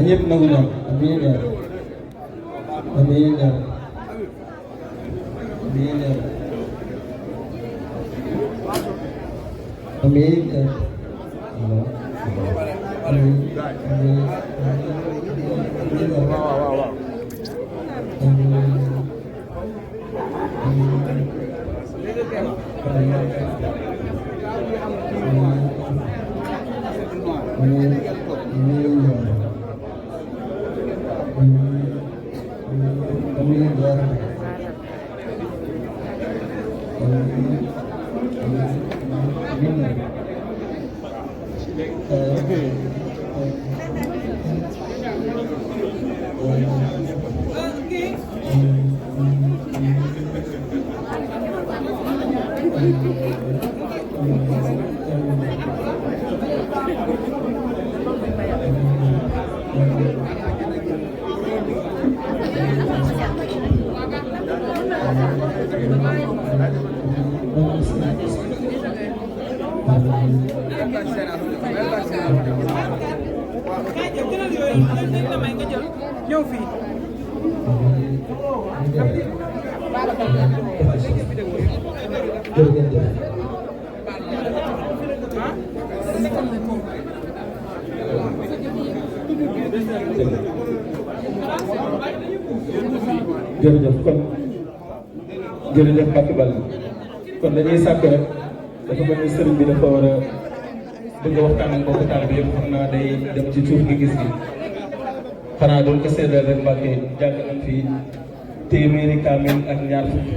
ñëpp nangu ñaan amiin yaa amiin yaa amiin yaa amiin yaa ñëw fii jërëjëf kon jërëjëf Mbacke Bal kon dañuy sàkk rek dafa mel ni sëriñ bi dafa war a bëgg a waxtaan ak mbokku taal bi yëpp xam naa day dem ci suuf gi gis gi xanaa doon ko seedal rek Mbacke jàng nañ fi téeméeri kaamil ak ñaar fukk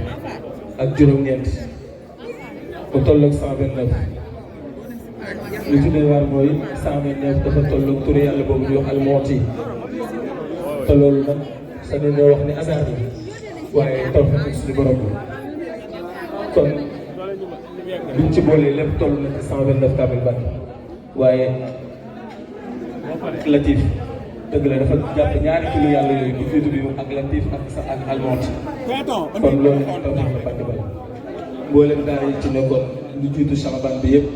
ak juróom-ñeent bu tolloog 129 li ci doy waar mooy 129 dafa tolloog turu yàlla boobu di wax almooti te loolu nag sañu ñoo wax ni hasard bi waaye taw na suñu borom bi kon biñ ci boolee lépp toll na ci 129 kaamil Mbacke waaye Latif dëgg la dafa jàpp ñaari turu yàlla yooyu bu jiitu bi ak Latif ak almooti kon loolu taw na Mbacke Bal mboolem daara yi ci nekkoon lu jiitu Chaban bi yëpp.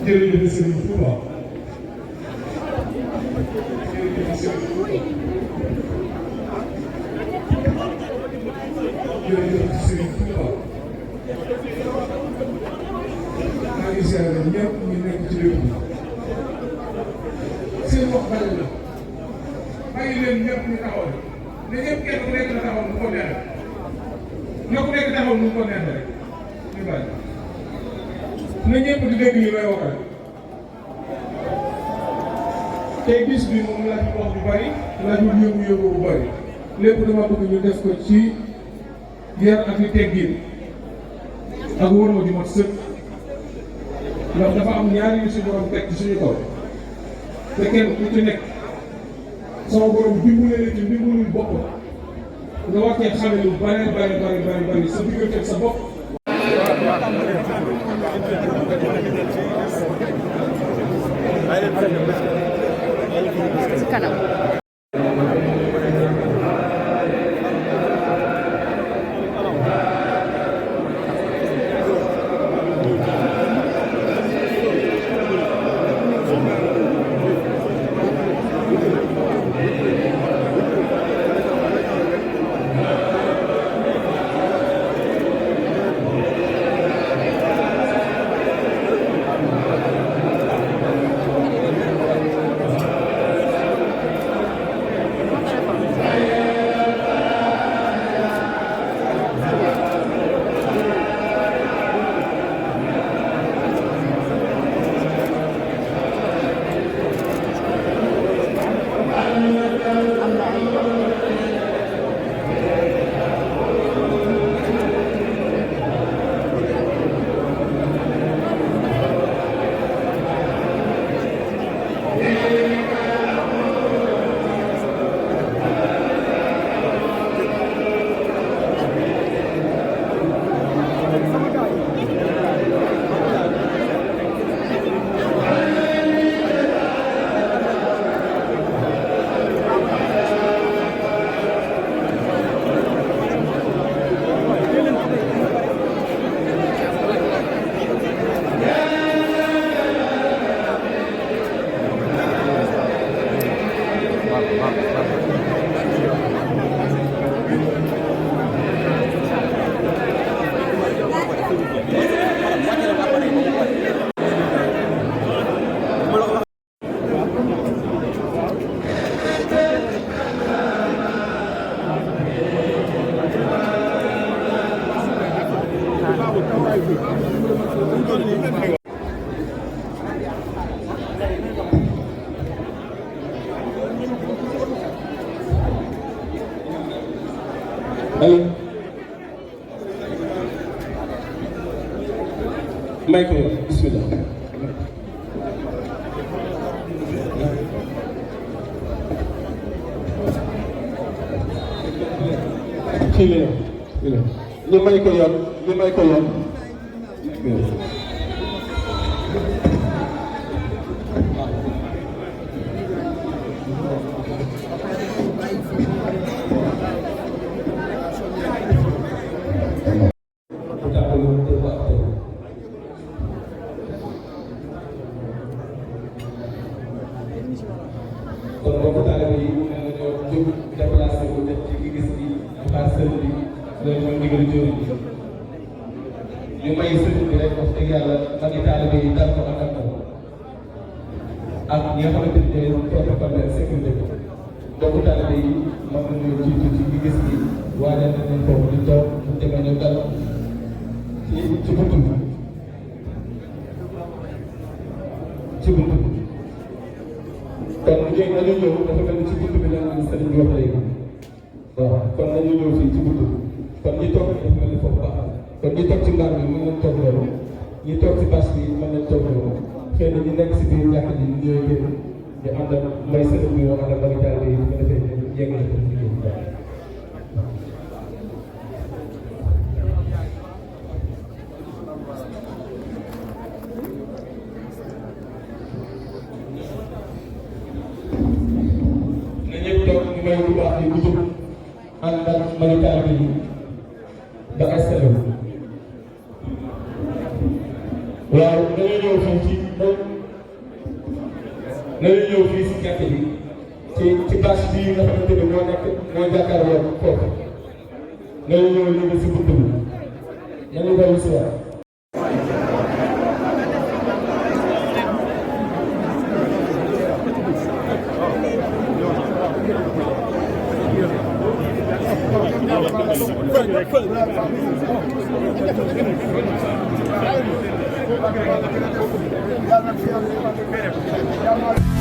jërëjëf Serigne Touba jërëjëf Serigne Touba maa ngi seetlu ñëpp ñu nekk ci réew mi seen wax bari na bàyyi leen ñëpp ñu taxaw ne ñëpp kenn ku nekk na taxaw nu ko neex ñoo ku nekk taxaw nu ko neex rek ñu bàyyi na ñëpp di dégg li may wax rek tey bis bi moom laaj wax bu bari laaj bu yëngu-yëngu bu bari lépp dama bëgg ñu def ko ci yar ak i teggin ak wóor ma ju mat sëkk ndax dafa am ñaari yu suñu borom teg ci suñu kaw te kenn ku ci nekk sama borom dimbale la ci dimbalul bopp nga war cee xame lu bari sa diggante ak sa bopp. kanam allo may ko bismillah fii la ñu may ko yoon ñu may ko yoon kon boobu taalibe yi mën nañoo jóg déplacé wu def ci gis gi xaar sëriñ bi loolu mooy ndigal jëriñ bi ñu may sëriñ bi rek wax dëgg yàlla magi taalibe yi dal ko àndal ko ak ñi nga xamante ni ñooy protocole de sécurité bi boobu taalibe yi mën nañoo jiitu ci gis gi waajal nañ leen foofu di toog bu demee ñu dal ci buntu bi ci buntu bi kon ñooy nañu ñëw dafa mel ni ci buntu bi la sëriñ bi wax léegi waaw kon nañu ñëw fii ci buntu bi kon ñi toog dafa mel ni foofu baax kon ñi toog ci mbaar bi mën nañ toog loolu ñi toog ci bâche bi mën nañ toog loolu xëy na ñi nekk si biir jàkk ji ñooy génn ñu àndal may sëriñ bi yoo àndal dama jaarale yi bu ko defee yeggale ko liggéey bu baax may bu baax yi bu jóg ànd ak malitaal bi ba installé wu waaw nañu ñëw fii ci nañu ñëw fii si gerte bi ci bâche bii nga xamante ne moo nekk moo jàkkaarloo foofu nañu ñëw léegi si bunt bi nañu dellu si waat Yalla